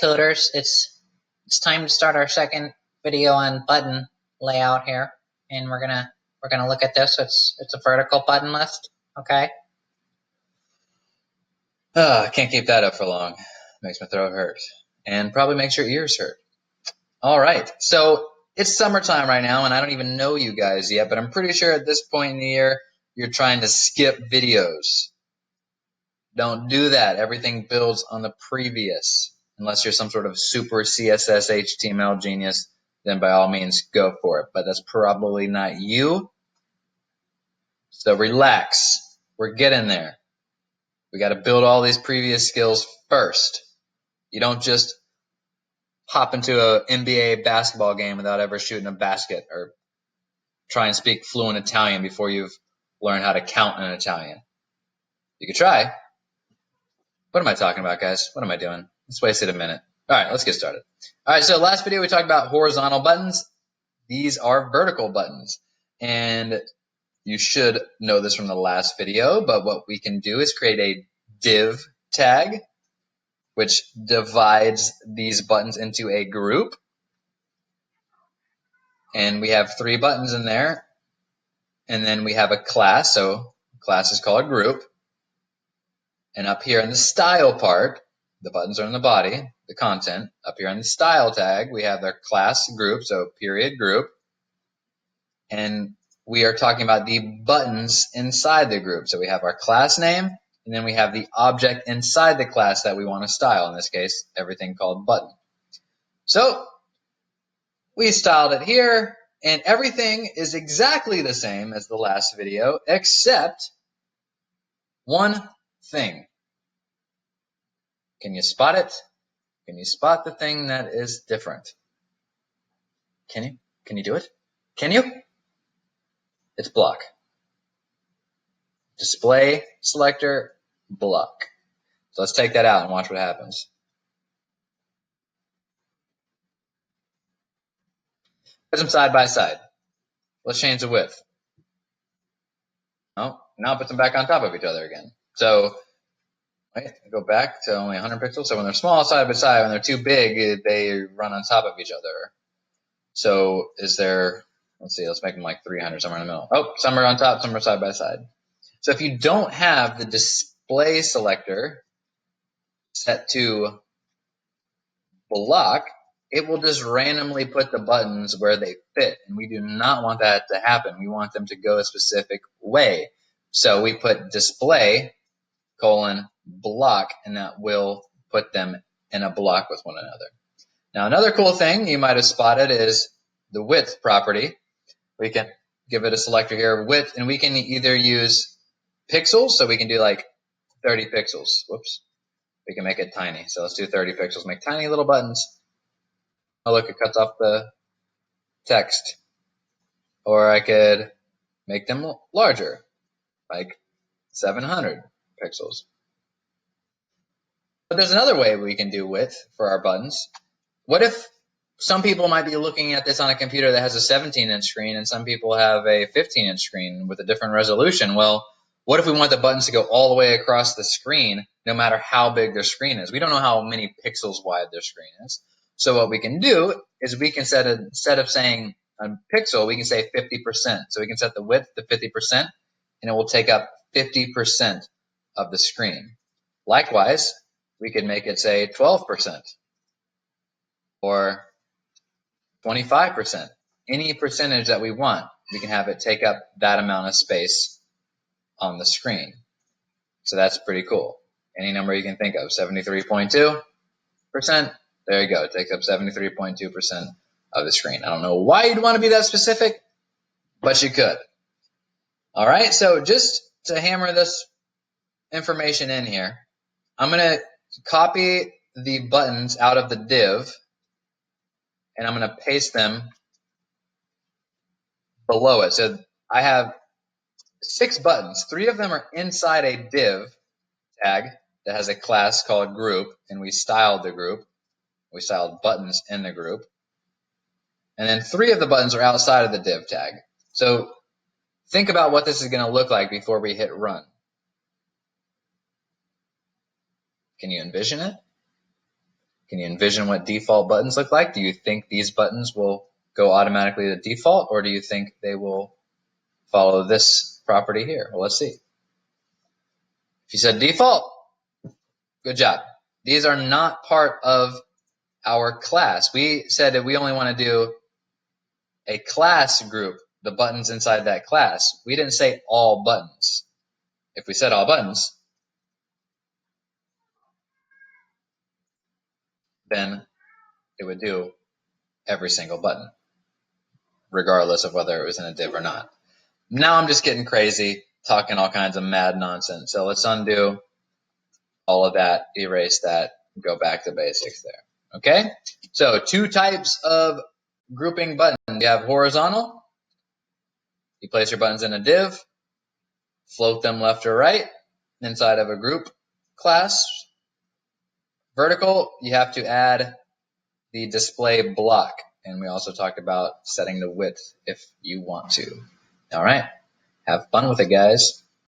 coders, it's time to start our second video on button layout here, and we're gonna look at this. It's a vertical button list, okay? I can't keep that up for long. Makes my throat hurt, and probably makes your ears hurt. All right, so it's summertime right now, and I don't even know you guys yet, but I'm pretty sure at this point in the year you're trying to skip videos. Don't do that. Everything builds on the previous. Unless you're some sort of super CSS HTML genius, then by all means go for it. But that's probably not you. So relax. We're getting there. We got to build all these previous skills first. You don't just hop into an NBA basketball game without ever shooting a basket or try and speak fluent Italian before you've learned how to count in Italian. You could try. What am I talking about, guys? What am I doing? Let's wasted a minute. All right, let's get started. All right, so last video we talked about horizontal buttons. These are vertical buttons. And you should know this from the last video, but what we can do is create a div tag, which divides these buttons into a group. And we have 3 buttons in there. And then we have a class, so class is called group. And up here in the style part, the buttons are in the body, the content. Up here in the style tag, we have their class group, so period group. And we are talking about the buttons inside the group. So we have our class name, and then we have the object inside the class that we want to style. In this case, everything called button. So we styled it here, and everything is exactly the same as the last video, except one thing. Can you spot it? Can you spot the thing that is different? Can you? Can you do it? Can you? It's block. Display selector block. So let's take that out and watch what happens. Put them side by side. Let's change the width. Oh, now put them back on top of each other again. So wait, go back to only 100 pixels. So when they're small side by side, when they're too big, they run on top of each other. So is there, let's see, let's make them like 300, somewhere in the middle. Oh, some are on top, some are side by side. So if you don't have the display selector set to block, it will just randomly put the buttons where they fit. And we do not want that to happen. We want them to go a specific way. So we put display :block, and that will put them in a block with one another. Now, another cool thing you might have spotted is the width property. We can give it a selector here, width, and we can either use pixels, so we can do like 30 pixels. Whoops. We can make it tiny. So let's do 30 pixels. Make tiny little buttons. Oh, look, it cuts off the text. Or I could make them larger, like 700 pixels. But there's another way we can do width for our buttons. What if some people might be looking at this on a computer that has a 17-inch screen and some people have a 15-inch screen with a different resolution? Well, what if we want the buttons to go all the way across the screen no matter how big their screen is? We don't know how many pixels wide their screen is. So what we can do is we can set instead of saying a pixel, we can say 50%. So we can set the width to 50%, and it will take up 50% of the screen. Likewise, we could make it say 12% or 25%. Any percentage that we want, we can have it take up that amount of space on the screen. So that's pretty cool. Any number you can think of, 73.2%. There you go. It takes up 73.2% of the screen. I don't know why you'd want to be that specific, but you could. All right, so just to hammer this information in here, I'm going to copy the buttons out of the div, and I'm going to paste them below it. So I have 6 buttons. 3 of them are inside a div tag that has a class called group, and we styled the group. We styled buttons in the group. And then 3 of the buttons are outside of the div tag. So think about what this is going to look like before we hit run. Can you envision it? Can you envision what default buttons look like? Do you think these buttons will go automatically to default, or do you think they will follow this property here? Well, let's see. If you said default, good job. These are not part of our class. We said that we only want to do a class group, the buttons inside that class. We didn't say all buttons. If we said all buttons, then it would do every single button, regardless of whether it was in a div or not. Now I'm just getting crazy, talking all kinds of mad nonsense. So let's undo all of that, erase that, go back to basics there. Okay? So 2 types of grouping buttons. You have horizontal. You place your buttons in a div, float them left or right inside of a group class. Vertical, you have to add the display block. And we also talked about setting the width if you want to. All right. Have fun with it, guys.